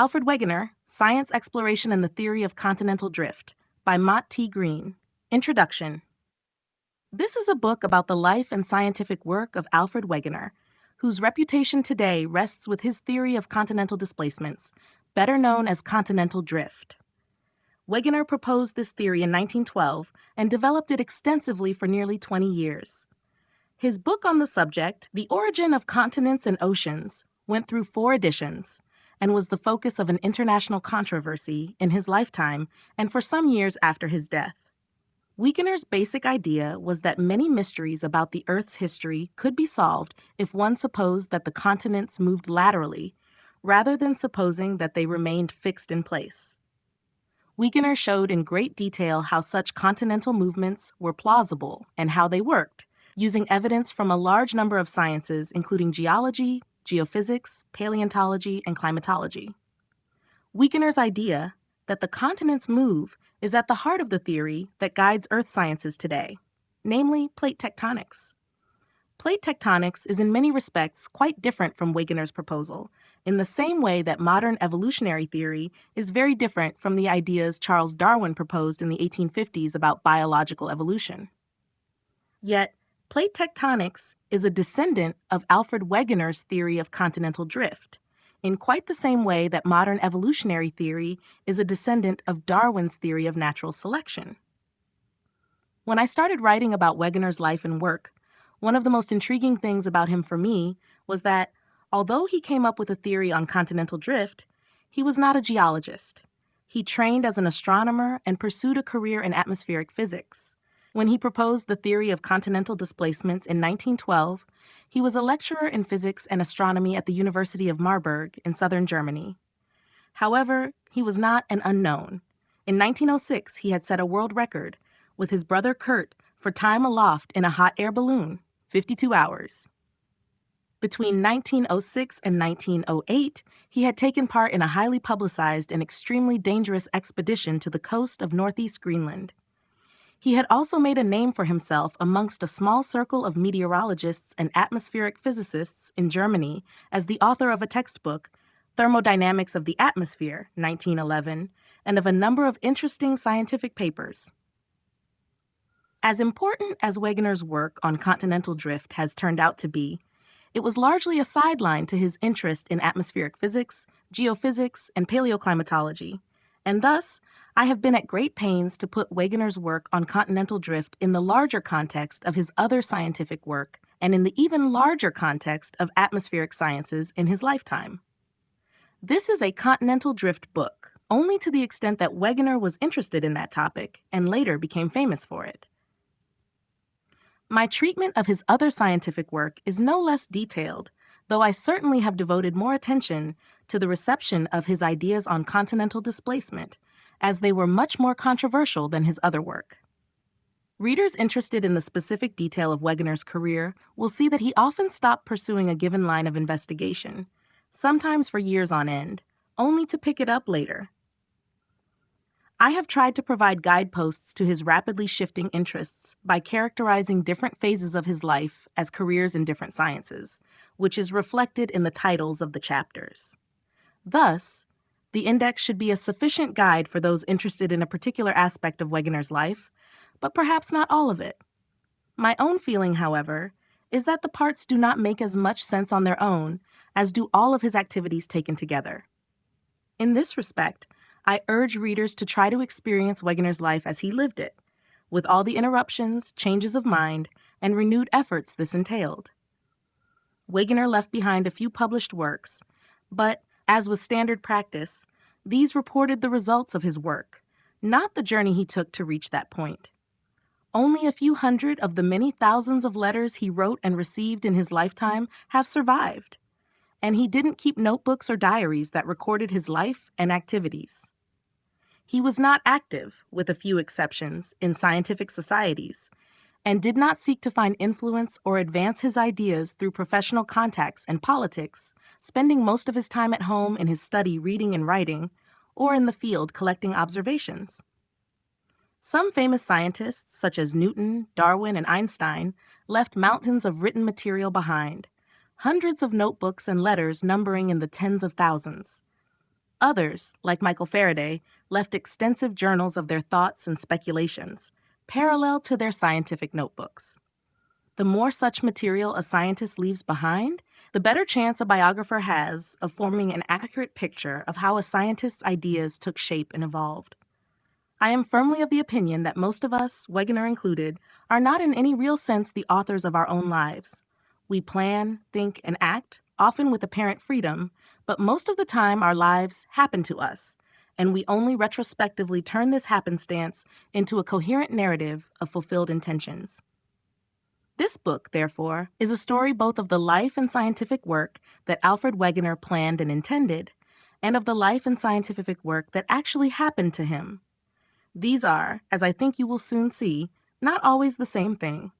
Alfred Wegener, Science, Exploration, and the Theory of Continental Drift, by Mott T. Green. Introduction. This is a book about the life and scientific work of Alfred Wegener, whose reputation today rests with his theory of continental displacements, better known as continental drift. Wegener proposed this theory in 1912 and developed it extensively for nearly 20 years. His book on the subject, The Origin of Continents and Oceans, went through 4 editions and was the focus of an international controversy in his lifetime and for some years after his death. Wegener's basic idea was that many mysteries about the Earth's history could be solved if one supposed that the continents moved laterally, rather than supposing that they remained fixed in place. Wegener showed in great detail how such continental movements were plausible and how they worked, using evidence from a large number of sciences including geology, geophysics, paleontology, and climatology. Wegener's idea that the continents move is at the heart of the theory that guides Earth sciences today, namely plate tectonics. Plate tectonics is in many respects quite different from Wegener's proposal, in the same way that modern evolutionary theory is very different from the ideas Charles Darwin proposed in the 1850s about biological evolution. Yet, plate tectonics is a descendant of Alfred Wegener's theory of continental drift, in quite the same way that modern evolutionary theory is a descendant of Darwin's theory of natural selection. When I started writing about Wegener's life and work, one of the most intriguing things about him for me was that, although he came up with a theory on continental drift, he was not a geologist. He trained as an astronomer and pursued a career in atmospheric physics. When he proposed the theory of continental displacements in 1912, he was a lecturer in physics and astronomy at the University of Marburg in southern Germany. However, he was not an unknown. In 1906, he had set a world record, with his brother Kurt, for time aloft in a hot air balloon, 52 hours. Between 1906 and 1908, he had taken part in a highly publicized and extremely dangerous expedition to the coast of northeast Greenland. He had also made a name for himself amongst a small circle of meteorologists and atmospheric physicists in Germany as the author of a textbook, Thermodynamics of the Atmosphere, 1911, and of a number of interesting scientific papers. As important as Wegener's work on continental drift has turned out to be, it was largely a sideline to his interest in atmospheric physics, geophysics, and paleoclimatology, and thus, I have been at great pains to put Wegener's work on continental drift in the larger context of his other scientific work and in the even larger context of atmospheric sciences in his lifetime. This is a continental drift book, only to the extent that Wegener was interested in that topic and later became famous for it. My treatment of his other scientific work is no less detailed, though I certainly have devoted more attention to the reception of his ideas on continental displacement, as they were much more controversial than his other work. Readers interested in the specific detail of Wegener's career will see that he often stopped pursuing a given line of investigation, sometimes for years on end, only to pick it up later. I have tried to provide guideposts to his rapidly shifting interests by characterizing different phases of his life as careers in different sciences, which is reflected in the titles of the chapters. Thus, the index should be a sufficient guide for those interested in a particular aspect of Wegener's life, but perhaps not all of it. My own feeling, however, is that the parts do not make as much sense on their own as do all of his activities taken together. In this respect, I urge readers to try to experience Wegener's life as he lived it, with all the interruptions, changes of mind, and renewed efforts this entailed. Wegener left behind a few published works, but, as was standard practice, these reported the results of his work, not the journey he took to reach that point. Only a few hundred of the many thousands of letters he wrote and received in his lifetime have survived, and he didn't keep notebooks or diaries that recorded his life and activities. He was not active, with a few exceptions, in scientific societies, and did not seek to find influence or advance his ideas through professional contacts and politics, spending most of his time at home in his study reading and writing, or in the field collecting observations. Some famous scientists, such as Newton, Darwin, and Einstein, left mountains of written material behind, hundreds of notebooks and letters numbering in the tens of thousands. Others, like Michael Faraday, left extensive journals of their thoughts and speculations, parallel to their scientific notebooks. The more such material a scientist leaves behind, the better chance a biographer has of forming an accurate picture of how a scientist's ideas took shape and evolved. I am firmly of the opinion that most of us, Wegener included, are not in any real sense the authors of our own lives. We plan, think, and act, often with apparent freedom, but most of the time our lives happen to us, and we only retrospectively turn this happenstance into a coherent narrative of fulfilled intentions. This book, therefore, is a story both of the life and scientific work that Alfred Wegener planned and intended, and of the life and scientific work that actually happened to him. These are, as I think you will soon see, not always the same thing.